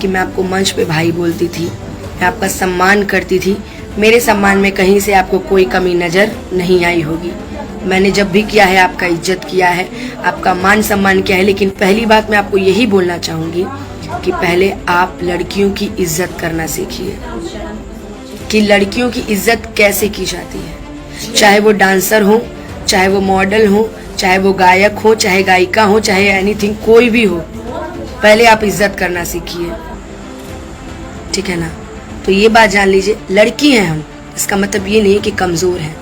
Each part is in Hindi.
कि मैं आपको मंच पे भाई बोलती थी, मैं आपका सम्मान करती थी। मेरे सम्मान में कहीं से आपको कोई कमी नज़र नहीं आई होगी। मैंने जब भी किया है आपका इज्जत किया है, आपका मान सम्मान किया है। लेकिन पहली बात मैं आपको यही बोलना चाहूँगी कि पहले आप लड़कियों की इज्जत करना सीखिए कि लड़कियों की इज्जत कैसे की जाती है। चाहे वो डांसर हो, चाहे वो मॉडल हो, चाहे वो गायक हो, चाहे गायिका हो, चाहे एनीथिंग कोई भी हो, पहले आप इज्जत करना सीखिए, ठीक है ना। तो ये बात जान लीजिए, लड़की हैं हम, इसका मतलब ये नहीं कि कमज़ोर हैं।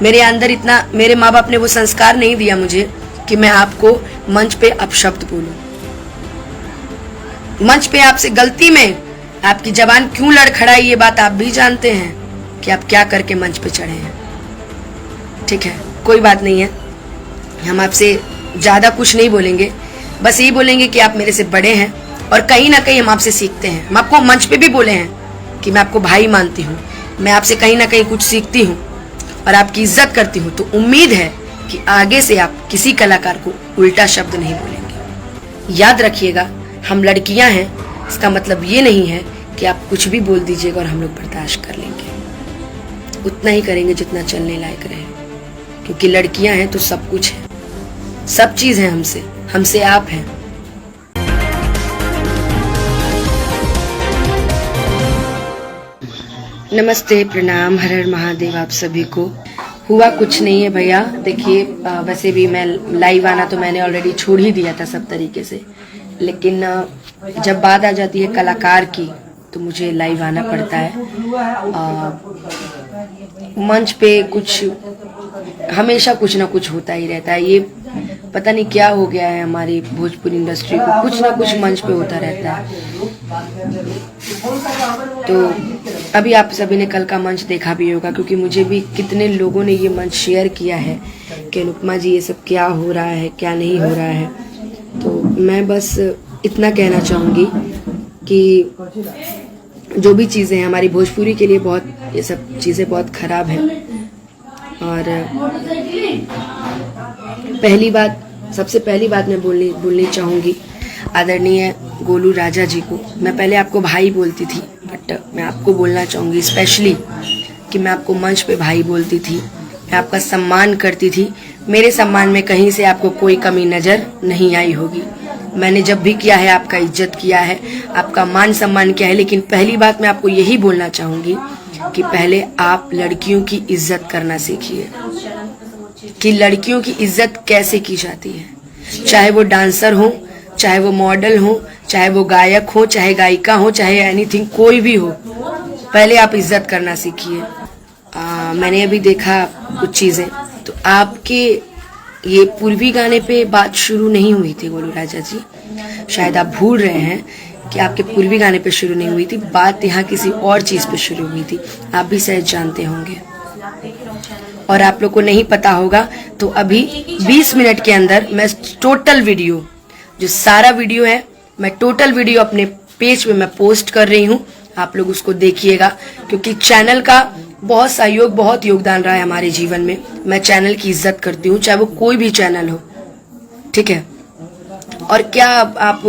मेरे अंदर इतना, मेरे माँ बाप ने वो संस्कार नहीं दिया मुझे कि मैं आपको मंच पे अपशब्द बोलूं। मंच पे आपसे गलती में आपकी जबान क्यों लड़खड़ाई, ये बात आप भी जानते हैं कि आप क्या करके मंच पे चढ़े हैं, ठीक है। कोई बात नहीं है, हम आपसे ज़्यादा कुछ नहीं बोलेंगे, बस यही बोलेंगे कि आप मेरे से बड़े हैं और कहीं ना कहीं हम आपसे सीखते हैं। हम आपको मंच पे भी बोले हैं कि मैं आपको भाई मानती हूँ, मैं आपसे कहीं ना कहीं कुछ सीखती हूँ और आपकी इज्जत करती हूँ। तो उम्मीद है कि आगे से आप किसी कलाकार को उल्टा शब्द नहीं बोलेंगे। याद रखिएगा, हम लड़कियां हैं, इसका मतलब ये नहीं है कि आप कुछ भी बोल दीजिएगा और हम लोग बर्दाश्त कर लेंगे। उतना ही करेंगे जितना चलने लायक रहे, क्योंकि लड़कियां हैं तो सब कुछ है, सब चीज़ है हमसे आप हैं। नमस्ते, प्रणाम, हर हर महादेव आप सभी को। हुआ कुछ नहीं है भैया, देखिए वैसे भी मैं लाइव आना तो मैंने ऑलरेडी छोड़ ही दिया था सब तरीके से, लेकिन जब बात आ जाती है कलाकार की तो मुझे लाइव आना पड़ता है। मंच पे कुछ हमेशा कुछ ना कुछ होता ही रहता है। ये पता नहीं क्या हो गया है हमारी भोजपुरी इंडस्ट्री को, कुछ ना कुछ मंच पे होता रहता है। तो अभी आप सभी ने कल का मंच देखा भी होगा, क्योंकि मुझे भी कितने लोगों ने ये मंच शेयर किया है कि अनुपमा जी ये सब क्या हो रहा है, क्या नहीं हो रहा है। तो मैं बस इतना कहना चाहूँगी कि जो भी चीज़ें हैं हमारी भोजपुरी के लिए बहुत, ये सब चीज़ें बहुत ख़राब हैं। और सबसे पहली बात मैं बोलनी चाहूँगी आदरणीय गोलू राजा जी को। मैं पहले आपको भाई बोलती थी, बट मैं आपको बोलना चाहूँगी स्पेशली कि मैं आपको मंच पे भाई बोलती थी, मैं आपका सम्मान करती थी। मेरे सम्मान में कहीं से आपको कोई कमी नज़र नहीं आई होगी। मैंने जब भी किया है आपका इज्जत किया है, आपका मान सम्मान किया है। लेकिन पहली बात मैं आपको यही बोलना चाहूँगी कि पहले आप लड़कियों की इज्जत करना सीखिए कि लड़कियों की इज्जत कैसे की जाती है। चाहे वो डांसर हो, चाहे वो मॉडल हो, चाहे वो गायक हो, चाहे गायिका हो, चाहे एनीथिंग कोई भी हो, पहले आप इज्जत करना सीखिए। मैंने अभी देखा कुछ चीज़ें, तो आपके ये पूर्वी गाने पे बात शुरू नहीं हुई थी गोलू राजा जी, शायद आप भूल रहे हैं कि आपके पूर्वी गाने पे शुरू नहीं हुई थी बात, यहाँ किसी और चीज़ पे शुरू हुई थी। आप भी शायद जानते होंगे, और आप लोग को नहीं पता होगा तो अभी 20 मिनट के अंदर मैं टोटल वीडियो, जो सारा वीडियो है, मैं टोटल वीडियो अपने पेज पे मैं पोस्ट कर रही हूँ। आप लोग उसको देखिएगा, क्योंकि चैनल का बहुत सहयोग, बहुत योगदान रहा है हमारे जीवन में। मैं चैनल की इज्जत करती हूँ, चाहे वो कोई भी चैनल हो, ठीक है। और क्या आप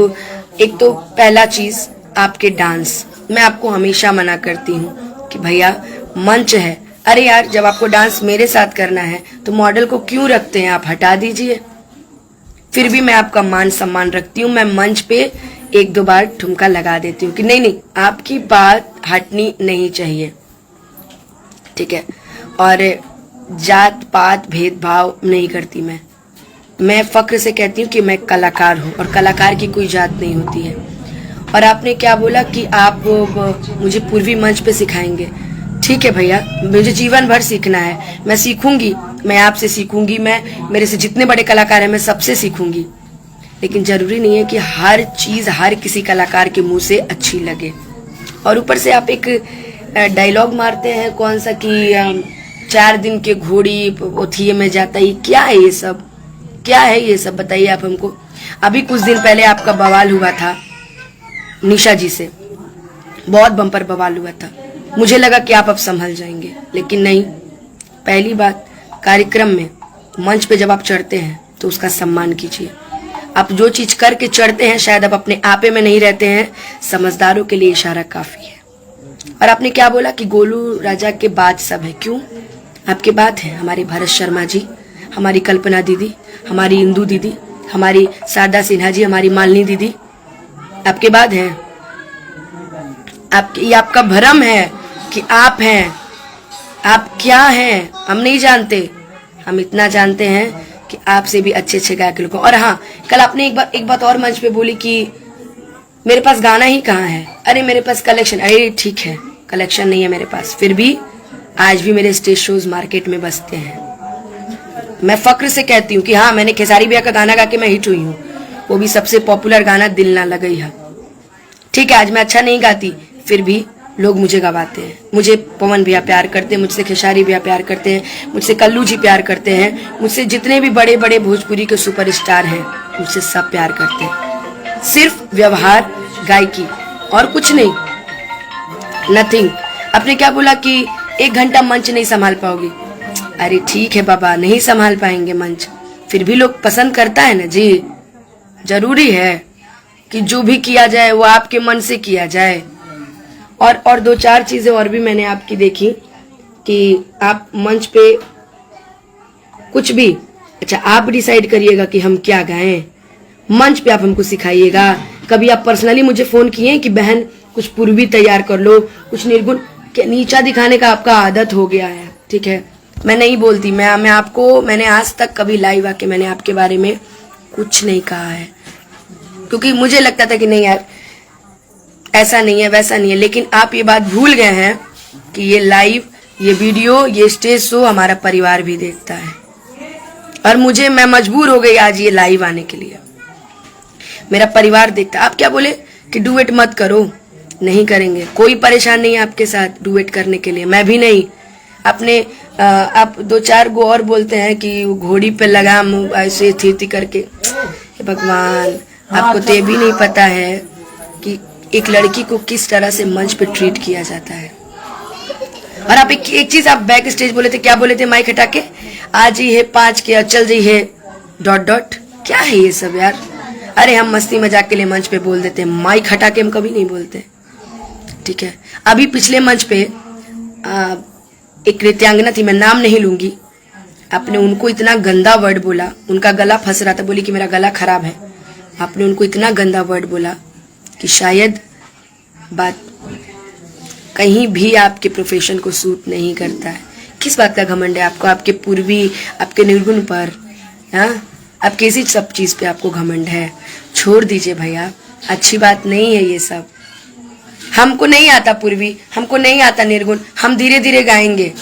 एक तो पहला चीज आपके डांस, मैं आपको हमेशा मना करती हूँ कि भैया मंच है, अरे यार जब आपको डांस मेरे साथ करना है तो मॉडल को क्यों रखते हैं, आप हटा दीजिए। फिर भी मैं आपका मान सम्मान रखती हूँ, मैं मंच पे एक दो बार ठुमका लगा देती हूँ कि नहीं, आपकी बात हटनी नहीं चाहिए, ठीक है। और जात पात भेदभाव नहीं करती मैं फक्र से कहती हूँ कि मैं कलाकार हूँ और कलाकार की कोई जात नहीं होती है। और आपने क्या बोला कि आप मुझे पूर्वी मंच पे सिखाएंगे, ठीक है भैया, मुझे जीवन भर सीखना है, मैं सीखूंगी, मैं आपसे सीखूंगी, मैं मेरे से जितने बड़े कलाकार हैं मैं सबसे सीखूंगी। लेकिन जरूरी नहीं है कि हर चीज़ हर किसी कलाकार के मुंह से अच्छी लगे। और ऊपर से आप एक डायलॉग मारते हैं कौन सा कि 4 दिन के घोड़ी ओथिये में जाता ही, क्या है ये सब, क्या है ये सब, बताइए आप हमको। अभी कुछ दिन पहले आपका बवाल हुआ था निशा जी से, बहुत बम्पर बवाल हुआ था, मुझे लगा कि आप अब संभल जाएंगे, लेकिन नहीं। पहली बात, कार्यक्रम में मंच पे जब आप चढ़ते हैं तो उसका सम्मान कीजिए। आप जो चीज करके चढ़ते हैं शायद आप अपने आपे में नहीं रहते हैं। समझदारों के लिए इशारा काफी है। और आपने क्या बोला कि गोलू राजा के बाद सब है, क्यों? आपके बाद है हमारे भरत शर्मा जी, हमारी कल्पना दीदी, हमारी इंदू दीदी, हमारी शारदा सिन्हा जी, हमारी मालिनी दीदी आपके बाद हैं। ये आपका भ्रम है कि आप हैं। आप क्या हैं हम नहीं जानते, हम इतना जानते हैं कि आपसे भी अच्छे अच्छे गायक लोग। और हाँ, कल आपने एक बात और मंच पे बोली कि मेरे पास गाना ही कहाँ है। अरे मेरे पास कलेक्शन, अरे ठीक है कलेक्शन नहीं है मेरे पास, फिर भी आज भी मेरे स्टेज शोज मार्केट में बजते हैं। मैं फक्र से कहती हूँ कि हाँ, मैंने खेसारी भैया का गाना गा के मैं हिट हुई हूँ, वो भी सबसे पॉपुलर गाना दिल ना लगई है। ठीक है, आज मैं अच्छा नहीं गाती, फिर भी लोग मुझे गवाते हैं। मुझे पवन भैया प्यार करते हैं, मुझसे खेसारी भैया प्यार करते हैं, मुझसे कल्लू जी प्यार करते हैं, मुझसे जितने भी बड़े बड़े भोजपुरी के सुपरस्टार हैं मुझसे सब प्यार करते हैं। सिर्फ व्यवहार, गायकी और कुछ नहीं, नथिंग। आपने क्या बोला कि 1 घंटा मंच नहीं संभाल पाओगी। अरे ठीक है बाबा, नहीं संभाल पाएंगे मंच, फिर भी लोग पसंद करता है ना जी। जरूरी है कि जो भी किया जाए वो आपके मन से किया जाए। और 2-4 चीजें और भी मैंने आपकी देखी कि आप मंच पे कुछ भी, अच्छा आप डिसाइड करिएगा कि हम क्या गाएं, मंच पे आप हमको सिखाइएगा। कभी आप पर्सनली मुझे फोन किए कि बहन कुछ पूर्वी तैयार कर लो, कुछ निर्गुण, नीचा दिखाने का आपका आदत हो गया है। ठीक है, मैं नहीं बोलती, मैंने आज तक कभी लाइव आके मैंने आपके बारे में कुछ नहीं कहा है, क्योंकि मुझे लगता था कि नहीं यार ऐसा नहीं है वैसा नहीं है। लेकिन आप ये बात भूल गए हैं कि ये लाइव, ये वीडियो, ये स्टेज शो हमारा परिवार भी देखता है। और मैं मजबूर हो गई आज ये लाइव आने के लिए, मेरा परिवार देखता है। आप क्या बोले कि डुएट मत करो, नहीं करेंगे, कोई परेशान नहीं है आपके साथ डुएट करने के लिए, मैं भी नहीं। आप 2-4 गो और बोलते हैं कि घोड़ी पे लगाम ऐसे थी करके। भगवान, आपको तो ये भी नहीं पता है कि एक लड़की को किस तरह से मंच पे ट्रीट किया जाता है। और आप एक चीज आप बैक स्टेज बोले थे, क्या बोले थे माइक हटा के, आज ही है 5 के चल जी है ... क्या है ये सब यार। अरे हम मस्ती मजाक के लिए मंच पे बोल देते हैं, माइक हटा के हम कभी नहीं बोलते। ठीक है, अभी पिछले मंच पे एक नृत्यांगना थी, मैं नाम नहीं लूंगी, आपने उनको इतना गंदा वर्ड बोला, उनका गला फंस रहा था, बोली कि मेरा गला खराब है। आपने उनको इतना गंदा वर्ड बोला कि शायद बात कहीं भी आपके प्रोफेशन को सूट नहीं करता है। किस बात का घमंड है आपको, आपके पूर्वी, आपके निर्गुण पर, हाँ, आपके इसी सब चीज पे आपको घमंड है। छोड़ दीजिए भैया, अच्छी बात नहीं है ये सब। हमको नहीं आता पूर्वी, हमको नहीं आता निर्गुण, हम धीरे धीरे गाएंगे,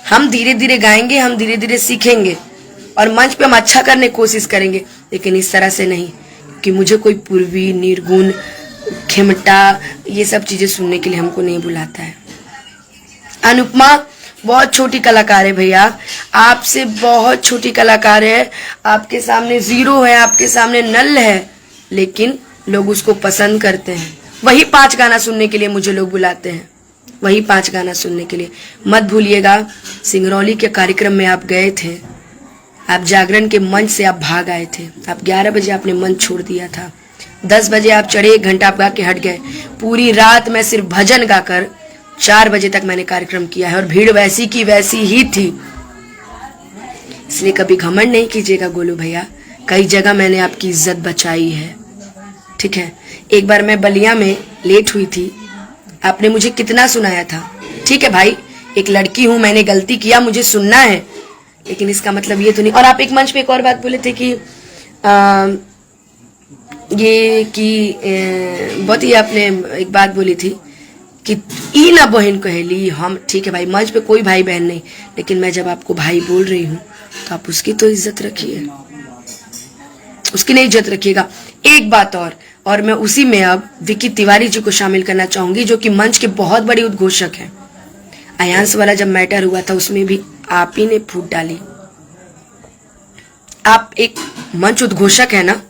हम धीरे धीरे गाएंगे, हम धीरे धीरे सीखेंगे और मंच पे हम अच्छा करने की कोशिश करेंगे, लेकिन इस तरह से नहीं कि मुझे कोई पूर्वी, निर्गुण, खेमटा, ये सब चीजें सुनने के लिए हमको नहीं बुलाता है। अनुपमा बहुत छोटी कलाकार है भैया, आपसे बहुत छोटी कलाकार है, आपके सामने जीरो है, आपके सामने नल है, लेकिन लोग उसको पसंद करते हैं। वही 5 गाना सुनने के लिए मुझे लोग बुलाते हैं, वही 5 गाना सुनने के लिए। मत भूलिएगा, सिंगरौली के कार्यक्रम में आप गए थे, आप जागरण के मंच से आप भाग आए थे, आप 11 बजे आपने मंच छोड़ दिया था, 10 बजे आप चढ़े, 1 घंटा आप गा के हट गए। पूरी रात मैं सिर्फ भजन गाकर 4 बजे तक मैंने कार्यक्रम किया है और भीड़ वैसी की वैसी ही थी। इसलिए कभी घमंड नहीं कीजिएगा गोलू भैया, कई जगह मैंने आपकी इज्जत बचाई है। ठीक है, एक बार मैं बलिया में लेट हुई थी, आपने मुझे कितना सुनाया था। ठीक है भाई, एक लड़की हूं, मैंने गलती किया, मुझे सुनना है, लेकिन इसका मतलब ये तो नहीं। और आप एक मंच पे एक और बात बोले थे कि बहुत ही आपने एक बात बोली थी कि ई ना बहन कहेली हम। ठीक है भाई, मंच पे कोई भाई बहन नहीं, लेकिन मैं जब आपको भाई बोल रही हूँ तो आप उसकी तो इज्जत रखिए, उसकी नहीं इज्जत रखिएगा। एक बात और मैं उसी में अब विकी तिवारी जी को शामिल करना चाहूंगी, जो कि मंच के बहुत बड़ी उद्घोषक हैं। आयांश वाला जब मैटर हुआ था उसमें भी आप ही ने फूट डाली। आप एक मंच उद्घोषक है ना,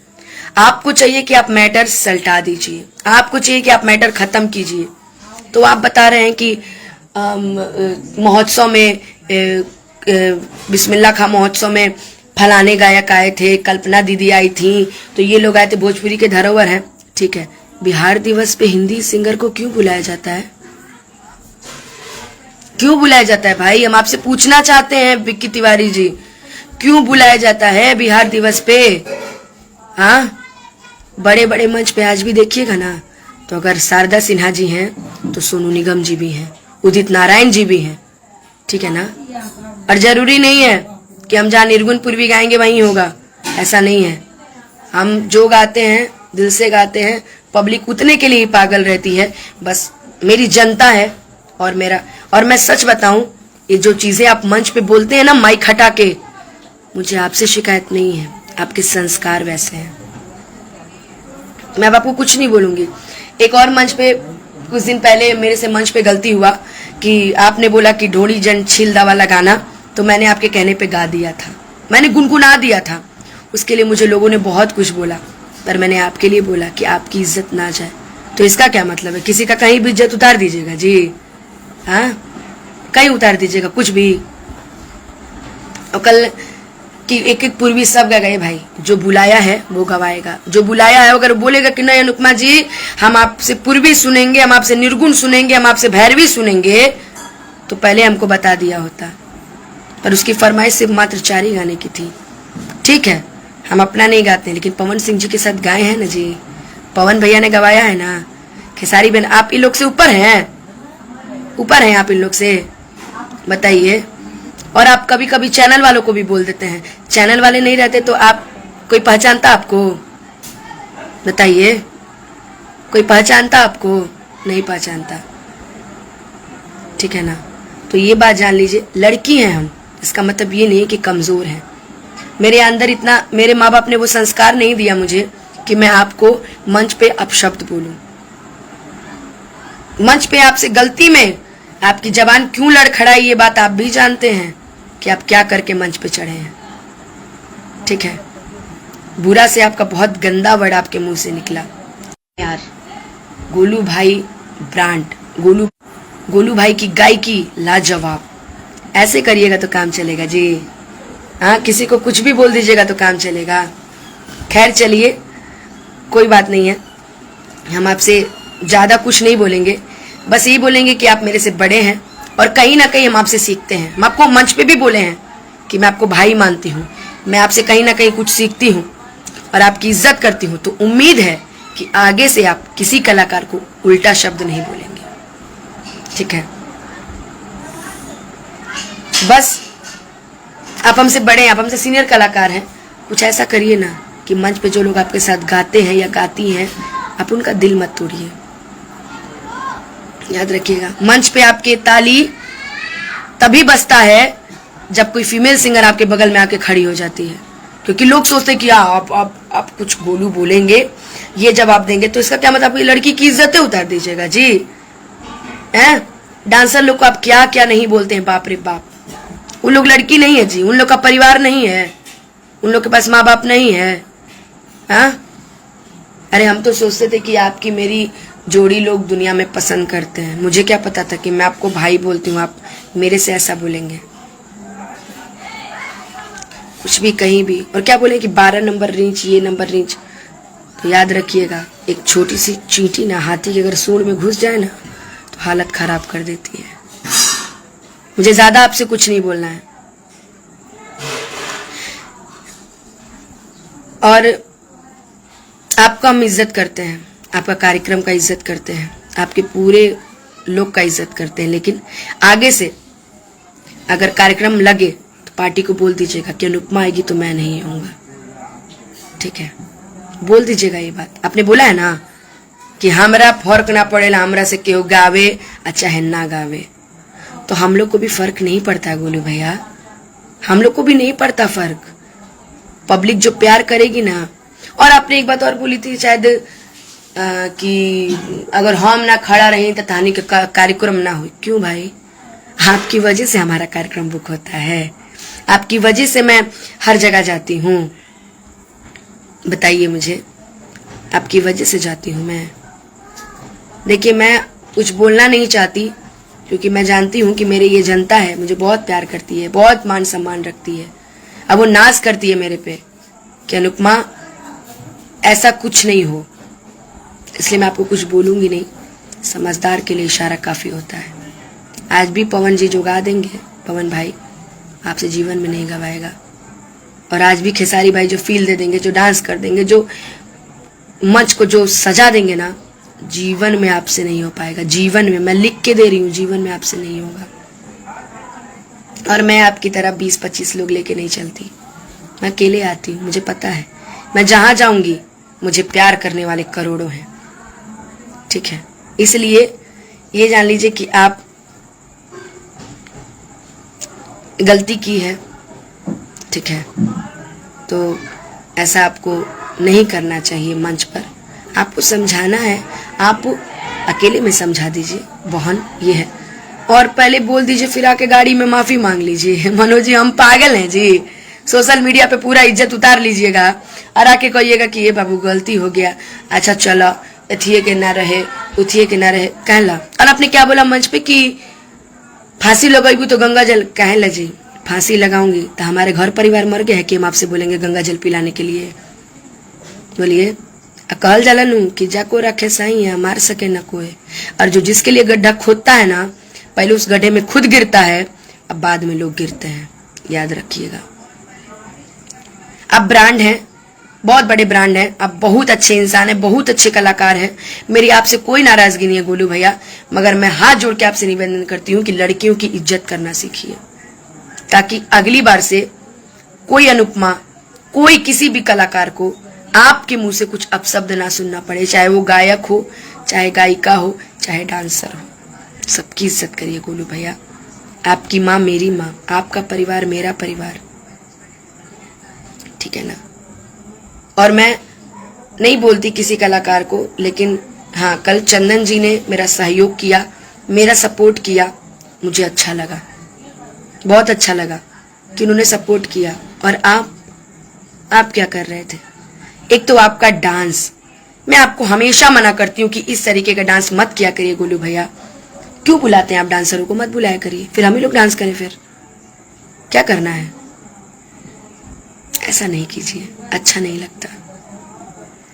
आपको चाहिए कि आप मैटर सल्टा दीजिए, आपको चाहिए कि आप मैटर खत्म कीजिए। तो आप बता रहे हैं कि महोत्सव में बिस्मिल्लाह खां महोत्सव में फलाने गायक आए थे, कल्पना दीदी आई थी, तो ये लोग आए थे, भोजपुरी के धरोहर हैं, ठीक है। बिहार दिवस पे हिंदी सिंगर को क्यों बुलाया जाता है? क्यों बुलाया जाता है भाई? हम आपसे पूछना चाहते हैं विक्की तिवारी जी, क्यों बुलाया जाता है बिहार दिवस पे? हाँ, बड़े बड़े मंच पे आज भी देखिएगा ना, तो अगर शारदा सिन्हा जी हैं तो सोनू निगम जी भी हैं, उदित नारायण जी भी हैं, ठीक है ना। और जरूरी नहीं है कि हम जहाँ निर्गुण पूर्वी गाएंगे वहीं होगा, ऐसा नहीं है। हम जो गाते हैं दिल से गाते हैं, पब्लिक उतने के लिए ही पागल रहती है, बस मेरी जनता है और मेरा। और मैं सच बताऊं, ये जो चीजें आप मंच पे बोलते हैं ना माइक हटा के, मुझे आपसे शिकायत नहीं है, आपके संस्कार वैसे हैं, मैं अब आपको कुछ नहीं बोलूंगी। एक और मंच पे कुछ दिन पहले मेरे से मंच पे गलती हुआ कि आपने बोला कि ढोली जन छिलदा वाला गाना, तो मैंने आपके कहने पे गा दिया था, मैंने गुनगुना दिया था। उसके लिए मुझे लोगों ने बहुत कुछ बोला, पर मैंने आपके लिए बोला कि आपकी इज्जत ना जाए। तो इसका क्या मतलब है? किसी का कहीं भी इज्जत उतार दीजिएगा जी? हाँ, कहीं उतार दीजिएगा कुछ भी। और कल कि एक एक पूर्वी सब गए भाई, जो बुलाया है वो गवाएगा। जो बुलाया है अगर बोलेगा कि नहीं अनुपमा जी हम आपसे पूर्वी सुनेंगे, हम आपसे निर्गुण सुनेंगे, हम आपसे भैरवी सुनेंगे, तो पहले हमको बता दिया होता। पर उसकी फरमाइश सिर्फ मात्र 4 ही गाने की थी, ठीक है। हम अपना नहीं गाते, लेकिन पवन सिंह जी के साथ गाए हैं ना जी, पवन भैया ने गवाया है ना। खेसारी बहन, आप इन लोग से ऊपर हैं, ऊपर हैं आप इन लोग से, बताइए। और आप कभी कभी चैनल वालों को भी बोल देते हैं, चैनल वाले नहीं रहते तो आप कोई पहचानता आपको? बताइए, कोई पहचानता आपको? नहीं पहचानता, ठीक है ना। तो ये बात जान लीजिए, लड़की हैं हम, इसका मतलब ये नहीं है कि कमजोर हैं। मेरे अंदर इतना, मेरे माँ बाप ने वो संस्कार नहीं दिया मुझे कि मैं आपको मंच पे अपशब्द बोलूं। मंच पे आपसे गलती में आपकी जबान क्यों लड़खड़ाई, ये बात आप भी जानते हैं कि आप क्या करके मंच पे चढ़े हैं, ठीक है। बुरा से आपका बहुत गंदा वर्ड आपके मुंह से निकला यार। गोलू भाई ब्रांड, गोलू भाई की गायकी लाजवाब, ऐसे करिएगा तो काम चलेगा जी। हाँ, किसी को कुछ भी बोल दीजिएगा तो काम चलेगा। खैर चलिए, कोई बात नहीं है, हम आपसे ज्यादा कुछ नहीं बोलेंगे, बस यही बोलेंगे कि आप मेरे से बड़े हैं और कहीं ना कहीं हम आपसे सीखते हैं। हम आपको मंच पे भी बोले हैं कि मैं आपको भाई मानती हूँ, मैं आपसे कहीं ना कहीं कुछ सीखती हूँ और आपकी इज्जत करती हूँ। तो उम्मीद है कि आगे से आप किसी कलाकार को उल्टा शब्द नहीं बोलेंगे, ठीक है। बस आप हमसे बड़े हैं, आप हमसे सीनियर कलाकार हैं, कुछ ऐसा करिए ना कि मंच पे जो लोग आपके साथ गाते हैं या गाती हैं, आप उनका दिल मत तोड़िए। याद रखिएगा, मंच पे आपके ताली तभी बजता है जब कोई फीमेल सिंगर आपके बगल में आके खड़ी हो जाती है, क्योंकि लोग सोचते हैं कि आप कुछ गोलू बोलेंगे, ये जवाब देंगे, तो इसका क्या मतलब आप लड़की की इज्जतें उतार दीजिएगा जी? हैं, डांसर लोग को आप क्या क्या नहीं बोलते हैं, बाप रे बाप। उन लोग लड़की नहीं है जी, उन लोग का परिवार नहीं है, उन लोग के पास माँ बाप नहीं है। हाँ, अरे हम तो सोचते थे कि आपकी मेरी जोड़ी लोग दुनिया में पसंद करते हैं, मुझे क्या पता था कि मैं आपको भाई बोलती हूँ, आप मेरे से ऐसा बोलेंगे। कुछ भी कहीं भी, और क्या बोले कि 12 नंबर रेंज, ये नंबर रेंज, तो याद रखिएगा, एक छोटी सी चींटी ना हाथी के अगर सूंड में घुस जाए ना तो हालत खराब कर देती है। मुझे ज्यादा आपसे कुछ नहीं बोलना है। और आपका हम इज्जत करते हैं, आपका कार्यक्रम का इज्जत करते हैं, आपके पूरे लोग का इज्जत करते हैं, लेकिन आगे से अगर कार्यक्रम लगे तो पार्टी को बोल दीजिएगा कि अनुपमा आएगी तो मैं नहीं आऊंगा, ठीक है। बोल दीजिएगा ये बात। आपने बोला है ना कि हमरा फर्क ना पड़ेला, हमरा से केहू गावे चाहे ना गावे, तो हम लोग को भी फर्क नहीं पड़ता है गोलू भैया, हम लोग को भी नहीं पड़ता फर्क। पब्लिक जो प्यार करेगी ना, और आपने एक बात और बोली थी शायद कि अगर हम ना खड़ा रहे तो कहानी का कार्यक्रम ना हो। क्यों भाई? आपकी वजह से हमारा कार्यक्रम बुक होता है, आपकी वजह से मैं हर जगह जाती हूँ। बताइए मुझे, आपकी वजह से जाती हूँ मैं। देखिए, मैं कुछ बोलना नहीं चाहती क्योंकि मैं जानती हूँ कि मेरी ये जनता है, मुझे बहुत प्यार करती है, बहुत मान सम्मान रखती है। अब वो नाज करती है मेरे पे कि अनुपमा ऐसा कुछ नहीं हो, इसलिए मैं आपको कुछ बोलूंगी नहीं। समझदार के लिए इशारा काफी होता है। आज भी पवन जी जुगा देंगे, पवन भाई आपसे जीवन में नहीं गवाएगा। और आज भी खेसारी भाई जो फील दे देंगे, जो डांस कर देंगे, जो मंच को जो सजा देंगे ना, जीवन में आपसे नहीं हो पाएगा। जीवन में, मैं लिख के दे रही हूँ, जीवन में आपसे नहीं होगा। और मैं आपकी तरह 20-25 लोग लेके नहीं चलती, मैं अकेले आती हूँ। मुझे पता है मैं जहां जाऊंगी मुझे प्यार करने वाले करोड़ों हैं, ठीक है। इसलिए ये जान लीजिए कि आप गलती की है, ठीक है, तो ऐसा आपको नहीं करना चाहिए। मंच पर आपको समझाना है, आप अकेले में समझा दीजिए, बहन ये है, और पहले बोल दीजिए, फिर आके गाड़ी में माफी मांग लीजिए। मनोज जी हम पागल हैं जी, सोशल मीडिया पे पूरा इज्जत उतार लीजिएगा और आके कहिएगा कि ये बाबू गलती हो गया, अच्छा चलो एथिए के ना रहे उथिए के ना रहे कहला। और आपने क्या बोला मंच पे कि फांसी लगाई तो गंगा जल कहला जी, फांसी लगाऊंगी तो हमारे घर परिवार मर गए हैं कि हम आपसे बोलेंगे गंगा जल पिलाने के लिए? बोलिए। कहल जाला नू कि जाको रखे सही है, मार सके न कोई। और जो जिसके लिए गड्ढा खोदता है ना, पहले उस गड्ढे में खुद गिरता है, अब बाद में लोग गिरते हैं, याद रखिएगा। आप ब्रांड हैं, बहुत बड़े ब्रांड हैं, आप बहुत अच्छे इंसान हैं, बहुत अच्छे कलाकार हैं। मेरी आपसे कोई नाराजगी नहीं है गोलू भैया, मगर मैं हाथ जोड़ के आपसे निवेदन करती हूँ कि लड़कियों की इज्जत करना सीखिए, ताकि अगली बार से कोई अनुपमा, कोई किसी भी कलाकार को आपके मुंह से कुछ अपशब्द ना सुनना पड़े, चाहे वो गायक हो, चाहे गायिका हो, चाहे डांसर हो। सबकी इज्जत करिए गोलू भैया। आपकी माँ मेरी माँ, आपका परिवार मेरा परिवार, ठीक है ना। और मैं नहीं बोलती किसी कलाकार को, लेकिन हाँ कल चंदन जी ने मेरा सहयोग किया, मेरा सपोर्ट किया, मुझे अच्छा लगा, बहुत अच्छा लगा कि उन्होंने सपोर्ट किया। और आप क्या कर रहे थे? एक तो आपका डांस, मैं आपको हमेशा मना करती हूँ कि इस तरीके का डांस मत किया करिए गोलू भैया। क्यों बुलाते हैं आप डांसरों को? मत बुलाया करिए, फिर हम ही लोग डांस करें, फिर क्या करना है? ऐसा नहीं कीजिए, अच्छा नहीं लगता।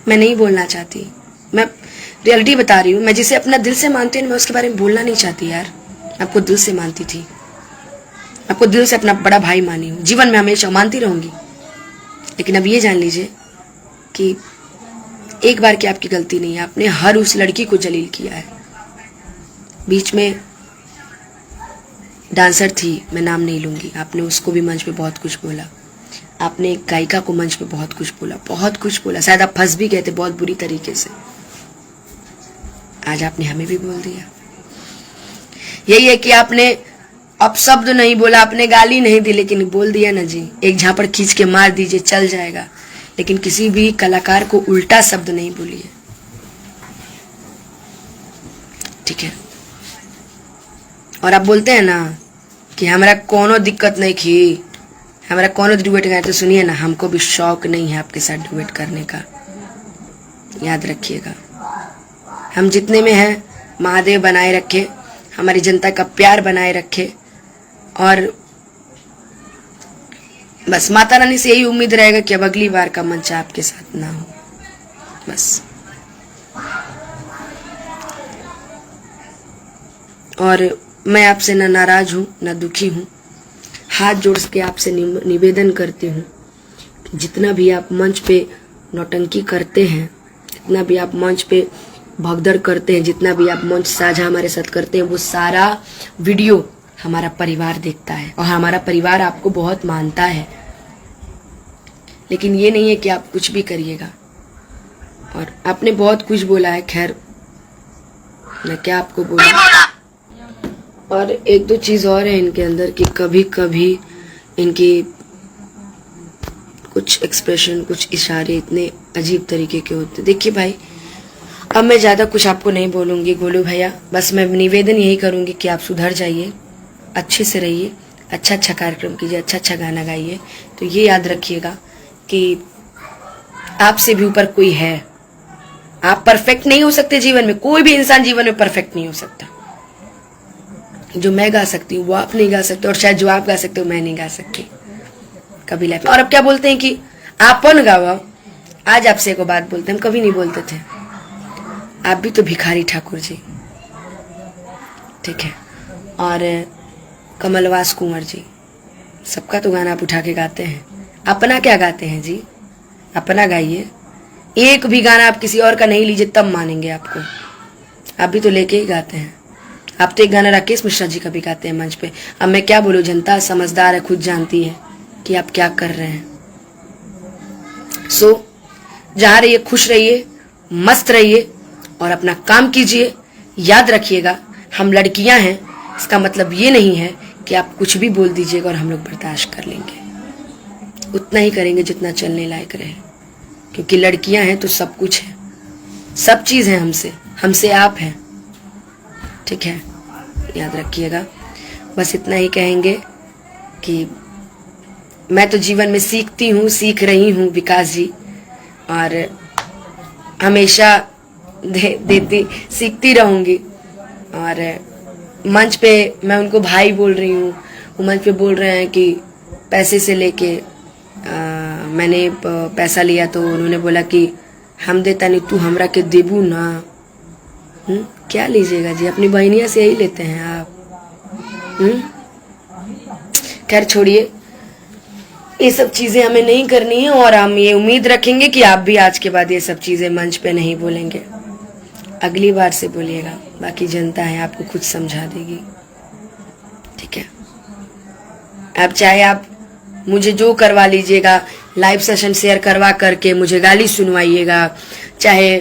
मैं नहीं बोलना चाहती, मैं रियलिटी बता रही हूँ। मैं जिसे अपना दिल से मानती हूँ, मैं उसके बारे में बोलना नहीं चाहती यार। आपको दिल से मानती थी, आपको दिल से अपना बड़ा भाई मानी हूँ, जीवन में हमेशा मानती रहूंगी। लेकिन अब ये जान लीजिए कि एक बार की आपकी गलती नहीं है, आपने हर उस लड़की को जलील किया है। बीच में डांसर थी, मैं नाम नहीं लूंगी, आपने उसको भी मंच पे बहुत कुछ बोला, आपने एक गायिका को मंच पे बहुत कुछ बोला, बहुत कुछ बोला, शायद आप फंस भी गए थे बहुत बुरी तरीके से। आज आपने हमें भी बोल दिया। यही है कि आपने अपशब्द नहीं बोला, आपने गाली नहीं दी, लेकिन बोल दिया ना जी। एक झापड़ खींच के मार दीजिए, चल जाएगा, लेकिन किसी भी कलाकार को उल्टा शब्द नहीं बोलिए, ठीक है। और आप बोलते हैं ना कि हमारा कोनो दिक्कत नहीं की, हमारा कोनो डुएट गाए, तो सुनिए ना, हमको भी शौक नहीं है आपके साथ डुएट करने का, याद रखिएगा। हम जितने में हैं महादेव बनाए रखे, हमारी जनता का प्यार बनाए रखे, और बस माता रानी से यही उम्मीद रहेगा कि अब अगली बार का मंच आपके साथ ना हो, बस। और मैं आपसे ना नाराज हूं ना दुखी हूं, हाथ जोड़ के आपसे निवेदन करती हूँ कि जितना भी आप मंच पे नौटंकी करते हैं, जितना भी आप मंच पे भगदड़ करते हैं, जितना भी आप मंच साझा हमारे साथ करते हैं, वो सारा वीडियो हमारा परिवार देखता है और हमारा परिवार आपको बहुत मानता है। लेकिन ये नहीं है कि आप कुछ भी करिएगा। और आपने बहुत कुछ बोला है, खैर मैं क्या आपको बोलूं। और एक दो चीज और है इनके अंदर कि कभी कभी इनकी कुछ एक्सप्रेशन, कुछ इशारे इतने अजीब तरीके के होते। देखिए भाई, अब मैं ज्यादा कुछ आपको नहीं बोलूंगी गोलू भैया, बस मैं निवेदन यही करूंगी कि आप सुधर जाइए, अच्छे से रहिए, अच्छा अच्छा कार्यक्रम कीजिए, अच्छा अच्छा गाना गाइए। तो ये याद रखिएगा कि आपसे भी ऊपर कोई है। आप परफेक्ट नहीं हो सकते जीवन में, कोई भी इंसान जीवन में परफेक्ट नहीं हो सकता। जो मैं गा सकती हूँ वो आप नहीं गा सकते, और शायद जो आप गा सकते हो मैं नहीं गा सकती। कभी लाइफ में। और अब क्या बोलते हैं कि आपन गावा। आज आपसे एक बात बोलते हैं, हम कभी नहीं बोलते थे। आप भी तो भिखारी ठाकुर जी, ठीक है। और कमलवास कुंवर जी, सबका तो गाना आप उठा के गाते हैं। अपना क्या गाते हैं जी? अपना गाइए। एक भी गाना आप किसी और का नहीं लीजिए तब मानेंगे आपको। आप भी तो लेके ही गाते हैं। आप तो एक गाना राकेश मिश्रा जी का भी गाते हैं मंच पे। अब मैं क्या बोलूं, जनता समझदार है, खुद जानती है कि आप क्या कर रहे हैं। सो जहां रहिए खुश रहिए, मस्त रहिए और अपना काम कीजिए। याद रखिएगा, हम लड़कियां हैं, इसका मतलब ये नहीं है कि आप कुछ भी बोल दीजिएगा और हम लोग बर्दाश्त कर लेंगे। उतना ही करेंगे जितना चलने लायक रहे, क्योंकि लड़कियां हैं तो सब कुछ है, सब चीज है हमसे, हमसे आप हैं, ठीक है। याद रखिएगा। बस इतना ही कहेंगे कि मैं तो जीवन में सीखती हूँ, सीख रही हूँ विकास जी, और हमेशा देती सीखती रहूंगी। और मंच पे मैं उनको भाई बोल रही हूँ, वो मंच पे बोल रहे हैं कि पैसे से लेके मैंने पैसा लिया तो उन्होंने बोला कि हम देता नहीं, तू हमरा के देबू ना। क्या लीजिएगा जी, अपनी बहनिया से यही लेते हैं आप। खैर छोड़िए, ये सब चीजें हमें नहीं करनी है और हम ये उम्मीद रखेंगे कि आप भी आज के बाद ये सब चीजें मंच पे नहीं बोलेंगे। अगली बार से बोलिएगा, बाकी जनता है आपको खुद समझा देगी, ठीक है। अब चाहे आप मुझे जो करवा लीजिएगा, लाइव सेशन शेयर करवा करके मुझे गाली सुनवाइएगा, चाहे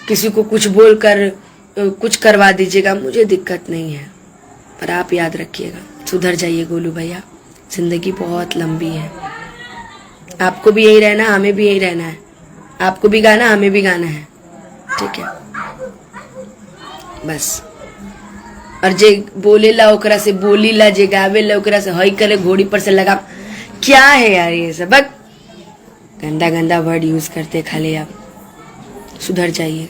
किसी को कुछ बोलकर कुछ करवा दीजिएगा, मुझे दिक्कत नहीं है। पर आप याद रखिएगा, सुधर जाइए गोलू भैया, जिंदगी बहुत लंबी है। आपको भी यही रहना, हमें भी यही रहना है। आपको भी गाना, हमें भी गाना है, ठीक है। बस। और जे बोलेला ओकरा से बोलीला, जे गावेला ओकरा से हई करे, घोड़ी पर से लगा। क्या है यार ये सब, गंदा गंदा वर्ड यूज करते खाली आप। सुधर जाइए।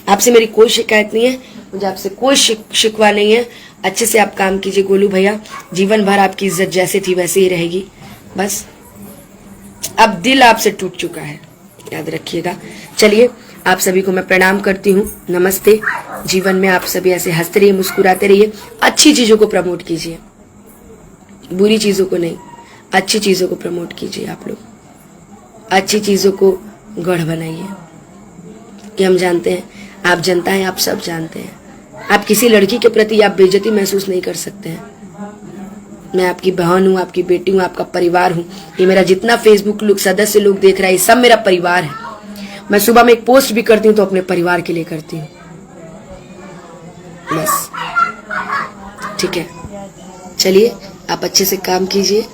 आपसे मेरी कोई शिकायत नहीं है, मुझे आपसे कोई शिकवा नहीं है। अच्छे से आप काम कीजिए गोलू भैया, जीवन भर आपकी इज्जत जैसे थी वैसे ही रहेगी। बस अब दिल आपसे टूट चुका है, याद रखिएगा। चलिए, आप सभी को मैं प्रणाम करती हूँ, नमस्ते। जीवन में आप सभी ऐसे हंसते रहिए, मुस्कुराते रहिए, अच्छी चीजों को प्रमोट कीजिए, बुरी चीजों को नहीं, अच्छी चीजों को प्रमोट कीजिए। आप लोग अच्छी चीजों को गढ़ बनाइए। कि हम जानते हैं, आप जनता हैं, आप सब जानते हैं। आप किसी लड़की के प्रति आप बेइज्जती महसूस नहीं कर सकते हैं। मैं आपकी बहन हूँ, आपकी बेटी हूँ, आपका परिवार हूँ। ये मेरा जितना फेसबुक लोग सदस्य लोग देख रहा है, ये सब मेरा परिवार है। मैं सुबह में एक पोस्ट भी करती हूँ तो अपने परिवार के लिए करती हूँ, बस, ठीक है। चलिए, आप अच्छे से काम कीजिए।